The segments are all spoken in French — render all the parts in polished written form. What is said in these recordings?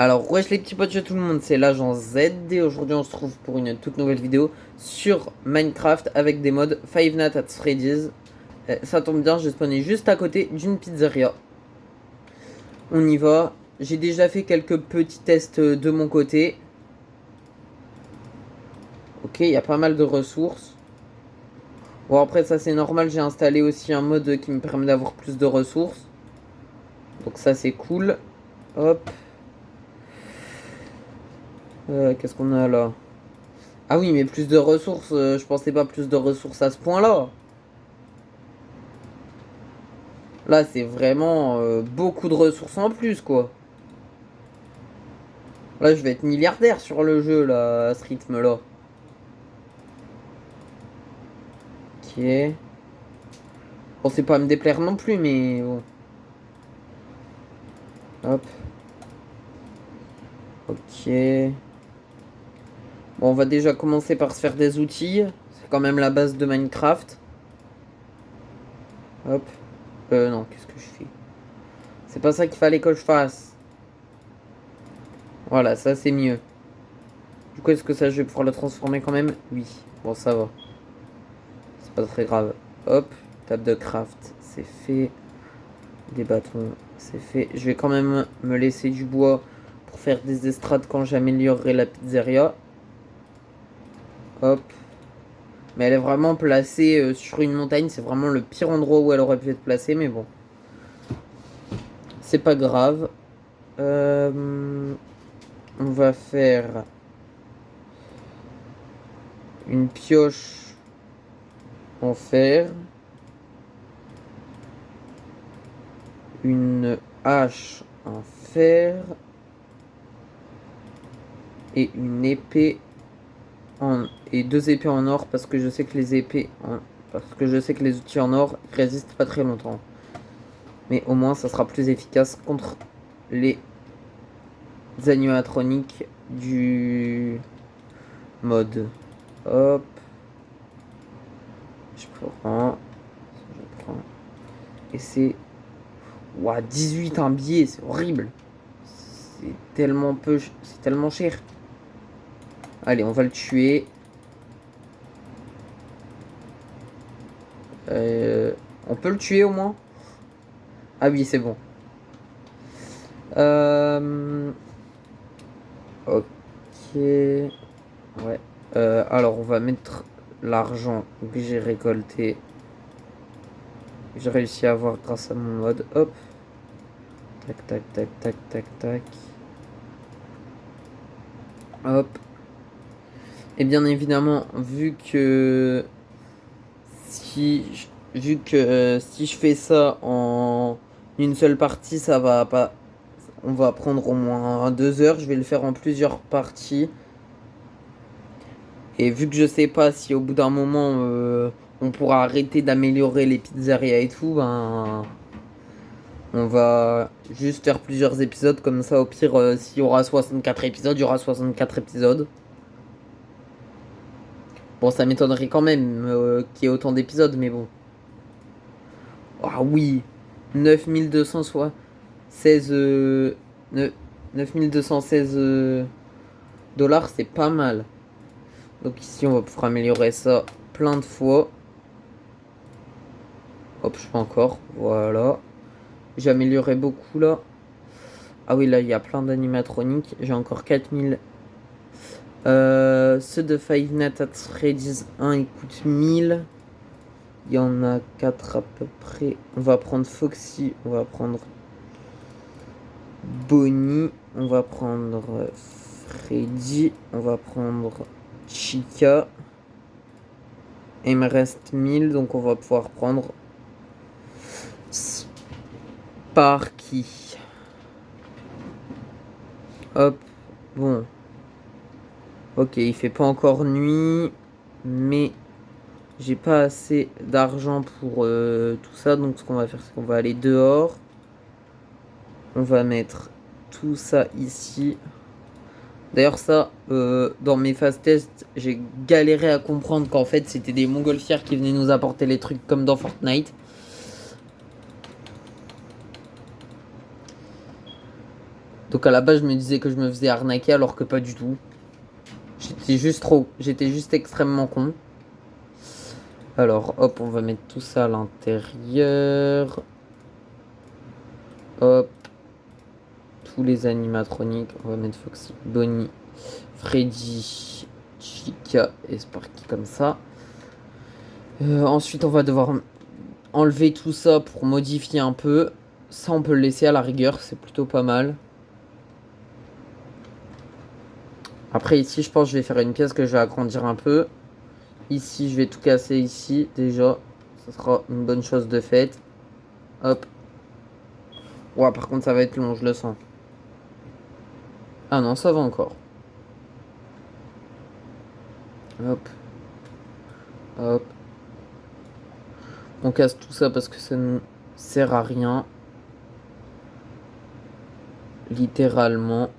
Alors, wesh les petits potes de tout le monde, c'est l'agent Z et aujourd'hui on se trouve pour une toute nouvelle vidéo sur Minecraft avec des mods Five Nights at Freddy's. Ça tombe bien, j'ai spawné juste à côté d'une pizzeria. On y va. J'ai déjà fait quelques petits tests de mon côté. Ok, il y a pas mal de ressources. Bon après ça c'est normal, j'ai installé aussi un mode qui me permet d'avoir plus de ressources. Donc ça c'est cool. Hop. Qu'est-ce qu'on a là? Ah oui, mais plus de ressources, je pensais pas plus de ressources à ce point-là. Là, c'est vraiment beaucoup de ressources en plus, quoi. Là, je vais être milliardaire sur le jeu, là, à ce rythme-là. Ok. Bon, c'est pas à me déplaire non plus, mais bon. Hop. Ok. Bon, on va déjà commencer par se faire des outils. C'est quand même la base de Minecraft. Hop. Non, qu'est-ce que je fais? C'est pas ça qu'il fallait que je fasse. Voilà, ça c'est mieux. Du coup, est-ce que ça, je vais pouvoir le transformer quand même? Oui. Bon, ça va. C'est pas très grave. Hop. Table de craft, c'est fait. Des bâtons, c'est fait. Je vais quand même me laisser du bois pour faire des estrades quand j'améliorerai la pizzeria. Hop. Mais elle est vraiment placée sur une montagne. C'est vraiment le pire endroit où elle aurait pu être placée. Mais bon. C'est pas grave. On va faire une pioche en fer. Une hache en fer. Et une épée et deux épées en or parce que je sais que les outils en or résistent pas très longtemps. Mais au moins ça sera plus efficace contre les animatroniques du mode. Hop. Je prends. Et c'est. Ouah, 18 un billet, c'est horrible. C'est tellement peu. C'est tellement cher. Allez, on va le tuer. On peut le tuer au moins? Ah oui, c'est bon. Ok. Ouais. Alors, on va mettre l'argent que j'ai récolté. J'ai réussi à avoir grâce à mon mode. Hop. Tac, tac, tac, tac, tac, tac. Hop. Et bien évidemment, si je fais ça en une seule partie, ça va pas. On va prendre au moins 2 heures. Je vais le faire en plusieurs parties. Et vu que je sais pas si au bout d'un moment on pourra arrêter d'améliorer les pizzerias et tout, ben on va juste faire plusieurs épisodes comme ça. Au pire, s'il y aura 64 épisodes, il y aura 64 épisodes. Bon, ça m'étonnerait quand même qu'il y ait autant d'épisodes, mais bon. Ah oui, 9216 9216 dollars, c'est pas mal. Donc ici, on va pouvoir améliorer ça plein de fois. Hop, je fais encore. Voilà. J'ai amélioré beaucoup là. Ah oui, là, il y a plein d'animatroniques. J'ai encore 4000. Ceux de Five Nights at Freddy's 1, ils coûtent 1000. Il y en a 4 à peu près. On va prendre Foxy. On va prendre Bonnie. On va prendre Freddy. On va prendre Chica. Et il me reste 1000. Donc on va pouvoir prendre Sparky. Hop. Bon. Ok, il fait pas encore nuit. Mais j'ai pas assez d'argent pour tout ça. Donc ce qu'on va faire, c'est qu'on va aller dehors. On va mettre tout ça ici. D'ailleurs ça, dans mes phases tests, j'ai galéré à comprendre qu'en fait c'était des montgolfières qui venaient nous apporter les trucs comme dans Fortnite. Donc à la base, je me disais que je me faisais arnaquer alors que pas du tout. J'étais juste extrêmement con. Alors, hop, on va mettre tout ça à l'intérieur. Hop. Tous les animatroniques. On va mettre Foxy, Bonnie, Freddy, Chica et Sparky comme ça. Ensuite, on va devoir enlever tout ça pour modifier un peu. Ça, on peut le laisser à la rigueur. C'est plutôt pas mal. Après, ici, je pense que je vais faire une pièce que je vais agrandir un peu. Ici, je vais tout casser ici, déjà. Ça sera une bonne chose de faite. Hop. Ouais, par contre, ça va être long, je le sens. Ah non, ça va encore. Hop. Hop. On casse tout ça parce que ça ne sert à rien. Littéralement.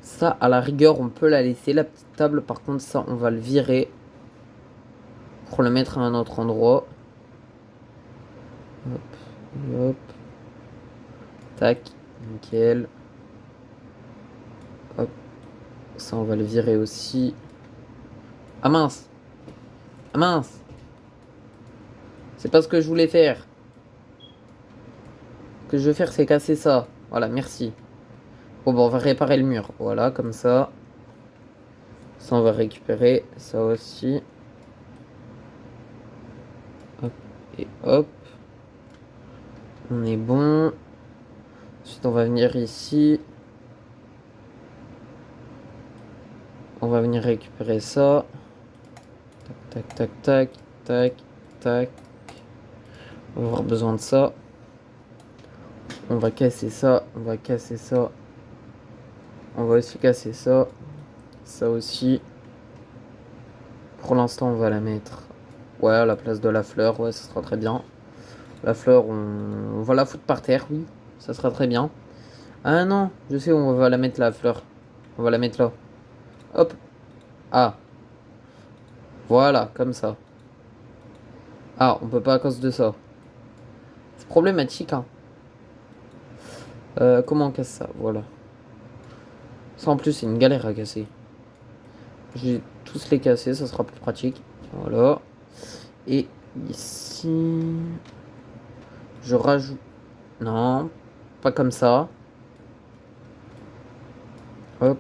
Ça, à la rigueur, on peut la laisser. La petite table, par contre, ça, on va le virer. Pour le mettre à un autre endroit. Hop. Et hop. Tac. Nickel. Hop. Ça, on va le virer aussi. Ah mince. Ah mince. C'est pas ce que je voulais faire. Ce que je veux faire, c'est casser ça. Voilà, merci. Bon, bon, on va réparer le mur. Voilà, comme ça. Ça, on va récupérer. Ça aussi. Hop. Et hop. On est bon. Ensuite, on va venir ici. On va venir récupérer ça. Tac, tac, tac, tac, tac, tac. On va avoir besoin de ça. On va casser ça. On va casser ça. On va aussi casser ça. Ça aussi. Pour l'instant, on va la mettre. Ouais, à la place de la fleur. Ouais, ça sera très bien. La fleur, on va la foutre par terre, oui. Ça sera très bien. Ah non, je sais où on va la mettre la fleur. On va la mettre là. Hop. Ah. Voilà, comme ça. Ah, on peut pas à cause de ça. C'est problématique, hein. Comment on casse ça? Voilà. Ça en plus, c'est une galère à casser. Je vais tous les casser, ça sera plus pratique. Voilà. Et ici... Je rajoute... Non, pas comme ça. Hop.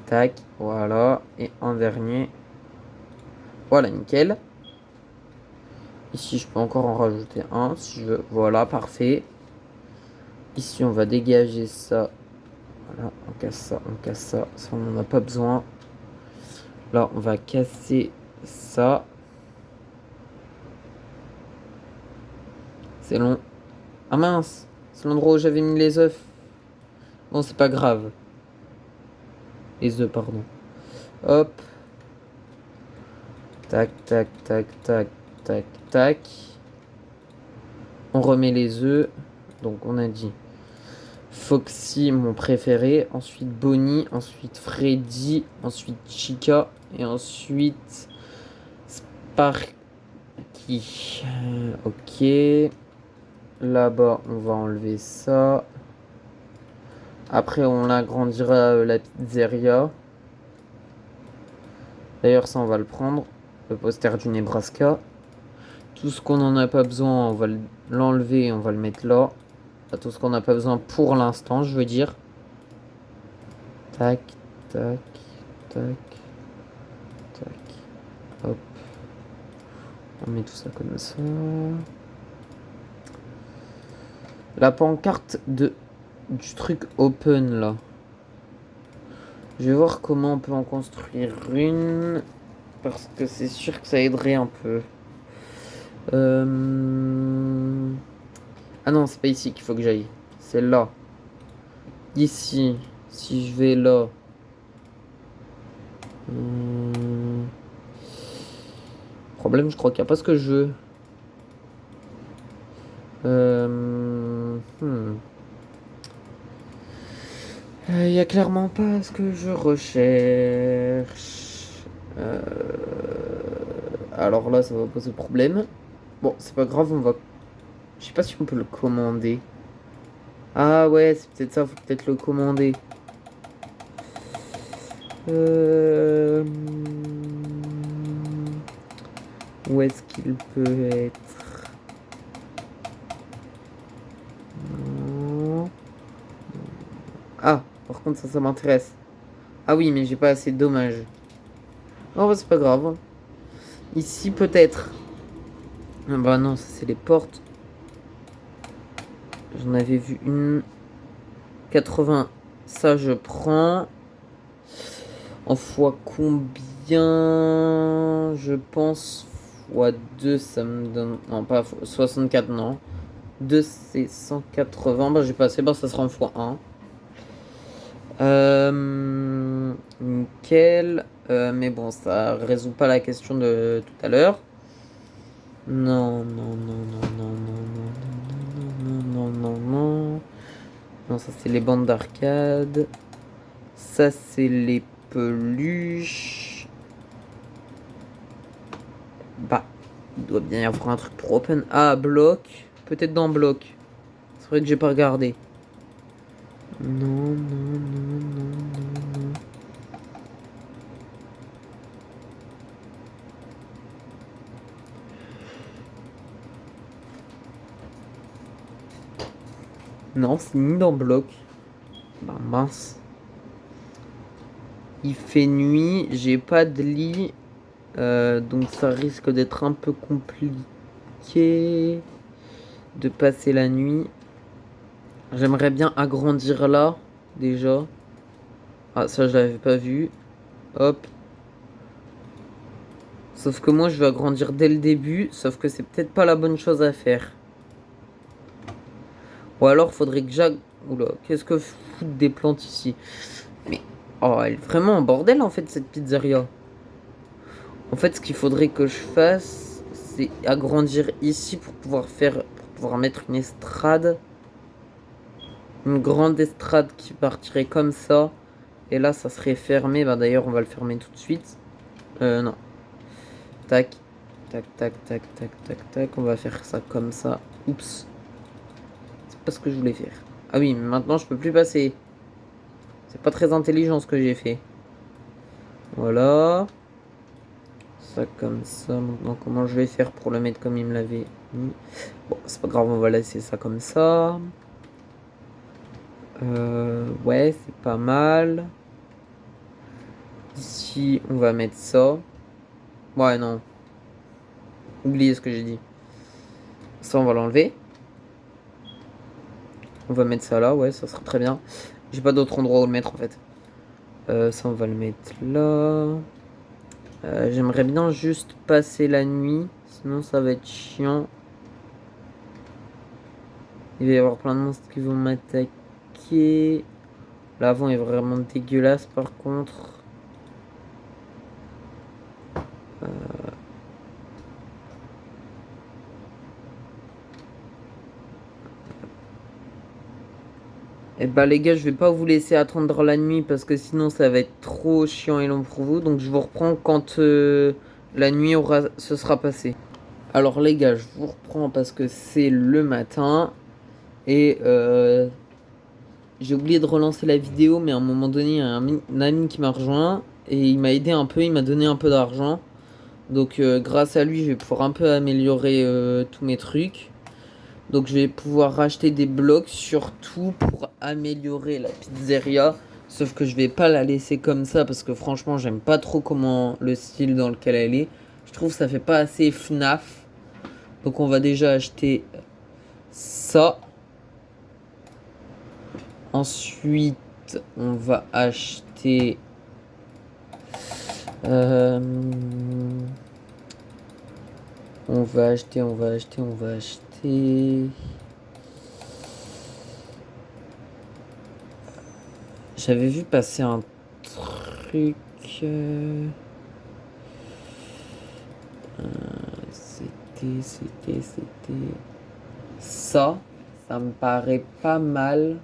Tac, voilà. Et un dernier. Voilà, nickel. Ici, je peux encore en rajouter un si je veux. Voilà, parfait. Ici, on va dégager ça. Voilà, on casse ça, on casse ça. Ça, on n'en a pas besoin. Là, on va casser ça. C'est long. Ah mince, c'est l'endroit où j'avais mis les œufs. Bon, c'est pas grave. Les œufs, pardon. Hop. Tac, tac, tac, tac, tac, tac. On remet les œufs. Donc, on a dit Foxy, mon préféré. Ensuite, Bonnie. Ensuite, Freddy. Ensuite, Chica. Et ensuite, Sparky. Ok. Là-bas, on va enlever ça. Après, on agrandira la pizzeria. D'ailleurs, ça, on va le prendre. Le poster du Nebraska. Tout ce qu'on n'en a pas besoin, on va l'enlever et on va le mettre là. Tout ce qu'on n'a pas besoin pour l'instant, je veux dire. Tac, tac, tac, tac. Hop. On met tout ça comme ça. La pancarte du truc open là. Je vais voir comment on peut en construire une. Parce que c'est sûr que ça aiderait un peu. Ah non, c'est pas ici qu'il faut que j'aille. C'est là. Ici. Si je vais là. Problème, je crois qu'il n'y a pas ce que je veux. Il n'y a clairement pas ce que je recherche. Alors là, ça va poser problème. Bon, c'est pas grave, on va... Je sais pas si on peut le commander. Ah ouais, c'est peut-être ça, faut peut-être le commander. Euh... Où est-ce qu'il peut être? Non. Ah, par contre, ça m'intéresse. Ah oui, mais j'ai pas assez de dommages. Oh, bah, c'est pas grave, hein. Ici, peut-être. Ah bah non, ça c'est les portes. J'en avais vu une. 80. Ça, je prends. En fois combien? Je pense fois 2, ça me donne. Non, pas 64, non. 2, c'est 180. Bah, j'ai passé. Bah, ça sera en fois 1. Nickel. Mais bon, ça résout pas la question de tout à l'heure. Non, non, non, non, non, non, non, non, non, non, non, non. Non, ça c'est les bandes d'arcade. Ça c'est les peluches. Bah, il doit bien y avoir un truc pour open. Ah, bloc. Peut-être dans bloc. C'est vrai que j'ai pas regardé. Non, non, non, non, non, non. Non, c'est ni dans bloc. Bah mince. Il fait nuit, j'ai pas de lit. Donc ça risque d'être un peu compliqué de passer la nuit. J'aimerais bien agrandir là, déjà. Ah, ça je l'avais pas vu. Hop. Sauf que moi je veux agrandir dès le début, sauf que c'est peut-être pas la bonne chose à faire. Ou alors faudrait que j'ag... Oula, qu'est-ce que foutent des plantes ici? Mais... Oh, elle est vraiment en bordel en fait cette pizzeria. En fait, ce qu'il faudrait que je fasse, c'est agrandir ici pour pouvoir faire... Pour pouvoir mettre une estrade. Une grande estrade qui partirait comme ça. Et là, ça serait fermé. Bah d'ailleurs, on va le fermer tout de suite. Non. Tac. Tac, tac, tac, tac, tac, tac. On va faire ça comme ça. Oups. C'est pas ce que je voulais faire. Ah oui, mais maintenant, je peux plus passer. C'est pas très intelligent ce que j'ai fait. Voilà. Ça comme ça. Maintenant, comment je vais faire pour le mettre comme il me l'avait mis? Bon, c'est pas grave, on va laisser ça comme ça. Ouais, c'est pas mal. Ici, on va mettre ça. Ouais, non. Oubliez ce que j'ai dit. Ça, on va l'enlever. On va mettre ça là, ouais, ça sera très bien. J'ai pas d'autre endroit où le mettre en fait. Ça, on va le mettre là. J'aimerais bien juste passer la nuit. Sinon, ça va être chiant. Il va y avoir plein de monstres qui vont m'attaquer. L'avant est vraiment dégueulasse par contre. Et bah les gars, je vais pas vous laisser attendre la nuit parce que sinon ça va être trop chiant et long pour vous. Donc je vous reprends quand la nuit se sera passée. Alors les gars, je vous reprends parce que c'est le matin. Et j'ai oublié de relancer la vidéo, mais à un moment donné, il y a un ami qui m'a rejoint. Et il m'a aidé un peu, il m'a donné un peu d'argent. Donc grâce à lui, je vais pouvoir un peu améliorer tous mes trucs. Donc je vais pouvoir racheter des blocs surtout pour améliorer la pizzeria. Sauf que je vais pas la laisser comme ça parce que franchement j'aime pas trop comment le style dans lequel elle est. Je trouve que ça fait pas assez FNAF. Donc on va déjà acheter ça. Ensuite on va acheter... on va acheter... J'avais vu passer un truc... C'était... Ça me paraît pas mal.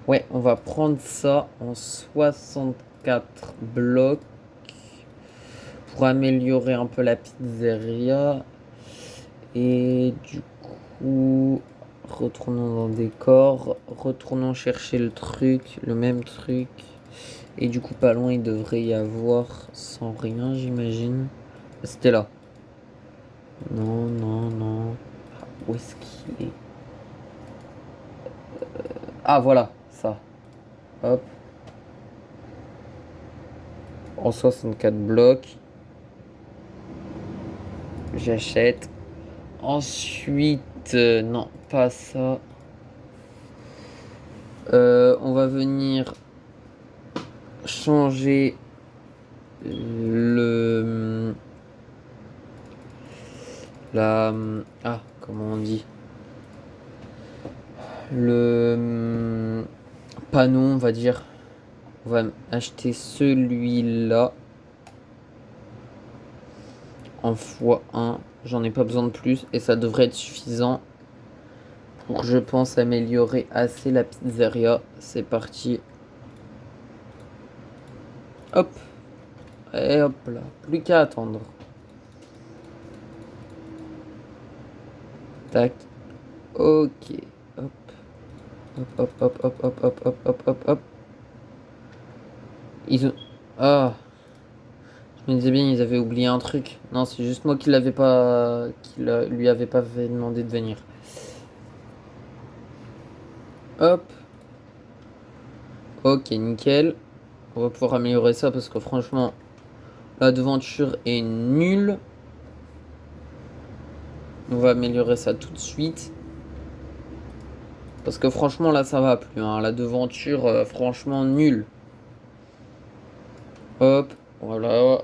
Ouais, on va prendre ça en 64 blocs pour améliorer un peu la pizzeria. Et du coup... Retournons dans décor. Retournons chercher le truc, le même truc. Et du coup, pas loin, il devrait y avoir sans rien, j'imagine. C'était là. Non, non, non. Ah, où est-ce qu'il est? Ah, voilà, ça. Hop. En 64 blocs. J'achète. Ensuite, non, pas ça. On va venir changer le... La... Ah, comment on dit? Le panneau, on va dire. On va acheter celui-là en x1. J'en ai pas besoin de plus et ça devrait être suffisant pour, je pense, améliorer assez la pizzeria. C'est parti. Hop. Et hop là. Plus qu'à attendre. Tac. Ok. Hop. Hop, hop, hop, hop, hop, hop, hop, hop, hop. Ils ont... Ah. Je me disais bien, ils avaient oublié un truc. Non, c'est juste moi qui l'avais pas... lui avait pas fait demander de venir. Hop. Ok, nickel. On va pouvoir améliorer ça parce que franchement, la devanture est nulle. On va améliorer ça tout de suite. Parce que franchement, là, ça va plus. Hein. La devanture, franchement, nulle. Hop, voilà.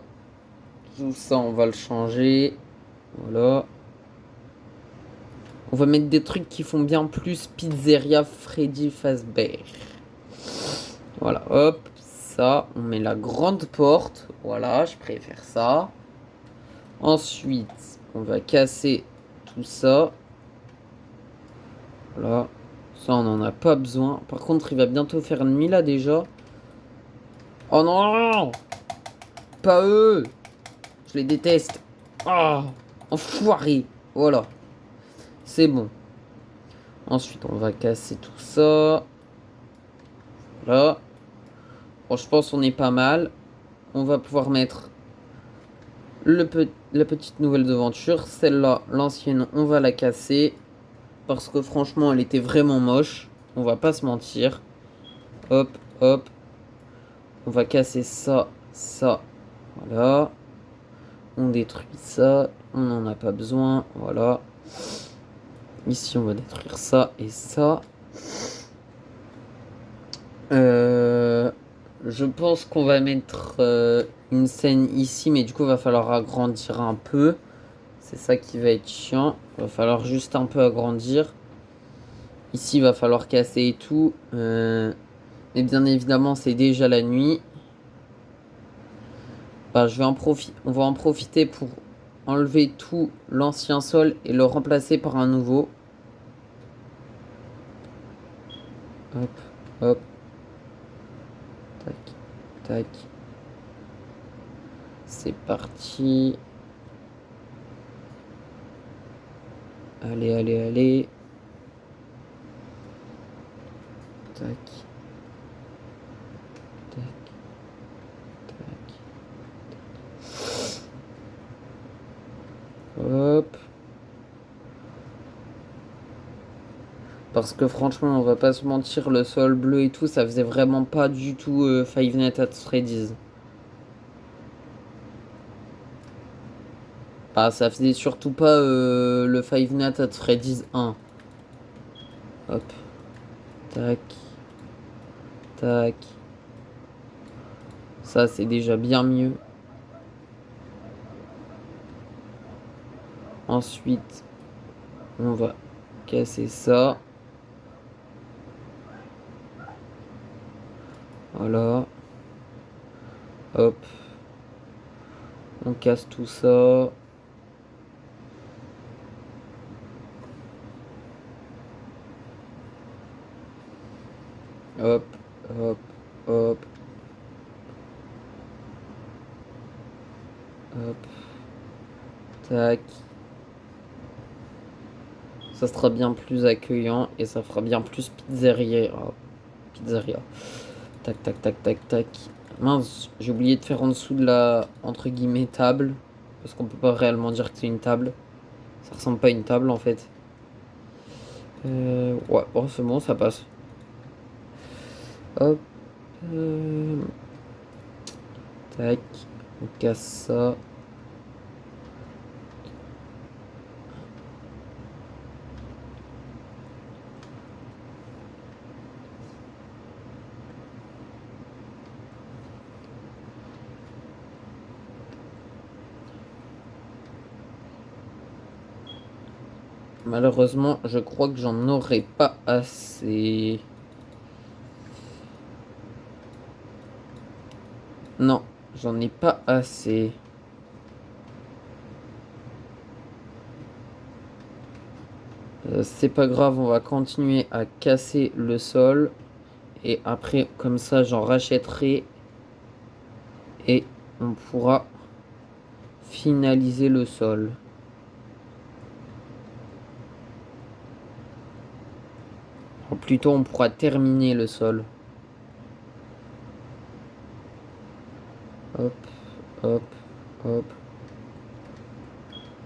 Tout ça, on va le changer. Voilà. On va mettre des trucs qui font bien plus Pizzeria Freddy Fazbear. Voilà, hop. Ça, on met la grande porte. Voilà, je préfère ça. Ensuite, on va casser tout ça. Voilà. Ça, on n'en a pas besoin. Par contre, il va bientôt faire nuit là déjà. Oh non! Pas eux! Je les déteste. Ah! Enfoiré! Voilà. C'est bon. Ensuite, on va casser tout ça. Voilà. Bon, je pense qu'on est pas mal. On va pouvoir mettre la petite nouvelle devanture. Celle-là, l'ancienne, on va la casser. Parce que franchement, elle était vraiment moche. On va pas se mentir. Hop, hop. On va casser ça, ça. Voilà. On détruit ça. On n'en a pas besoin. Voilà. Ici, on va détruire ça et ça. Je pense qu'on va mettre une scène ici, mais du coup, il va falloir agrandir un peu. C'est ça qui va être chiant. Il va falloir juste un peu agrandir. Ici, il va falloir casser et tout. Mais bien évidemment, c'est déjà la nuit. Bah, on va en profiter pour enlever tout l'ancien sol et le remplacer par un nouveau. Hop, hop. Tac, tac. C'est parti. Allez, allez, allez. Tac. Tac. Tac. Hop. Parce que franchement, on va pas se mentir, le sol bleu et tout, ça faisait vraiment pas du tout Five Nights at Freddy's. Bah, ça faisait surtout pas le Five Nights at Freddy's 1. Hop. Tac. Tac. Ça, c'est déjà bien mieux. Ensuite, on va casser ça. Voilà. Hop. On casse tout ça. Hop, hop, hop. Hop. Tac. Ça sera bien plus accueillant et ça fera bien plus pizzeria. Pizzeria. Tac, tac, tac, tac, tac. Mince, j'ai oublié de faire en dessous de la, entre guillemets, table. Parce qu'on peut pas réellement dire que c'est une table. Ça ressemble pas à une table en fait. Ouais, bon, c'est bon, ça passe. Hop. Tac. On casse ça. Malheureusement, je crois que j'en aurai pas assez. Non, j'en ai pas assez. C'est pas grave, on va continuer à casser le sol. Et après, comme ça, j'en rachèterai. Et on pourra finaliser le sol. Ou plutôt, on pourra terminer le sol. Hop, hop, hop.